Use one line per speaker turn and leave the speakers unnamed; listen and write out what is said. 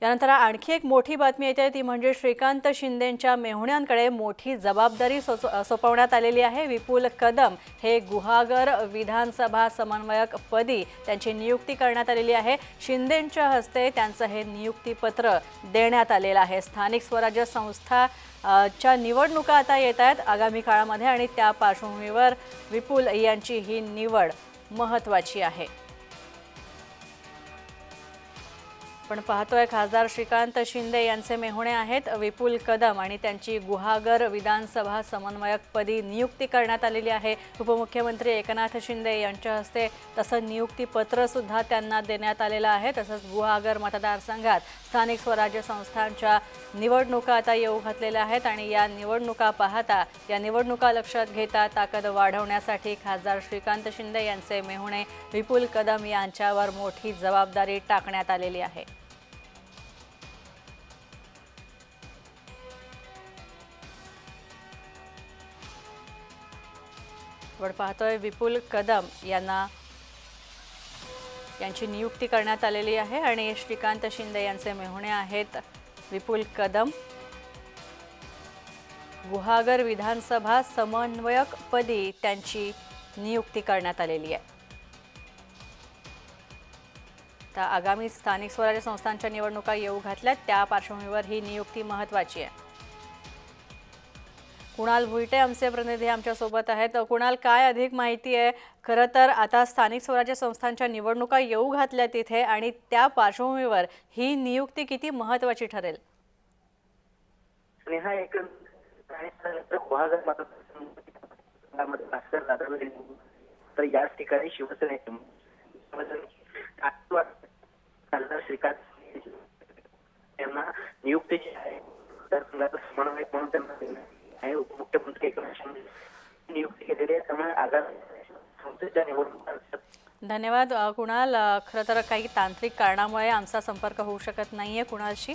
यानंतर आणखी एक मोठी बातमी येते ती म्हणजे श्रीकांत शिंदेंच्या मेहुण्यांकडे मोठी जबाबदारी सोपवण्यात आलेली आहे। विपुल कदम हे गुहागर विधानसभा समन्वयक पदी त्यांची नियुक्ती करण्यात आलेली आहे। शिंदेंच्या हस्ते त्यांचं हे नियुक्तीपत्र देण्यात आलेलं आहे। स्थानिक स्वराज्य संस्था च्या निवडणुका आता येत आहेत आगामी काळामध्ये आणि त्या पार्श्वभूमीवर विपुल यांची ही निवड महत्त्वाची आहे। पण पाहतोय खासदार श्रीकांत शिंदे यांचे मेहुणे आहेत विपुल कदम आणि त्यांची गुहागर विधानसभा समन्वयकपदी नियुक्ती करण्यात आलेली आहे। उपमुख्यमंत्री एकनाथ शिंदे यांच्या हस्ते तसं नियुक्तीपत्र सुद्धा त्यांना देण्यात आलेलं आहे। तसंच गुहागर मतदारसंघात स्थानिक स्वराज्य संस्थांच्या निवडणुका आता येऊ घातलेल्या आहेत आणि या निवडणुका पाहता या निवडणुका लक्षात घेता ताकद वाढवण्यासाठी खासदार श्रीकांत शिंदे यांचे मेहुणे विपुल कदम यांच्यावर मोठी जबाबदारी टाकण्यात आलेली आहे। आपण पाहतोय विपुल कदम यांची नियुक्ती करण्यात आलेली आहे आणि श्रीकांत शिंदे यांचे मेहुणे आहेत विपुल कदम। गुहागर विधानसभा समन्वयकपदी त्यांची नियुक्ती करण्यात आलेली आहे। तर आगामी स्थानिक स्वराज्य संस्थांच्या निवडणुका येऊ घातल्यात त्या पार्श्वभूमीवर ही नियुक्ती महत्त्वाची आहे। कुणाल भुईटे आमचे प्रतिनिधी आमच्या सोबत आहेत। कुणाल, काय अधिक माहिती आहे? खरं तर आता स्थानिक स्वराज्य संस्थांच्या निवडणुका येऊ घातल्या तिथे आणि त्या पार्श्वभूमीवर ही नियुक्ती किती महत्त्वाची ठरेल?
स्नेहा, तर याच ठिकाणी शिवसेनेचे श्रीकांत यांना नियुक्ती जी आहे तर समन्वयक म्हणून त्यांना आहे। उपमुख्यमंत्री एकनाथ शिंदे नियुक्ती केलेली आहे, त्यामुळे आगामी संसदेच्या निवडणुका।
धन्यवाद कुणाल। खरं तर काही तांत्रिक कारणामुळे आमचा संपर्क होऊ शकत नाहीये कुणालशी।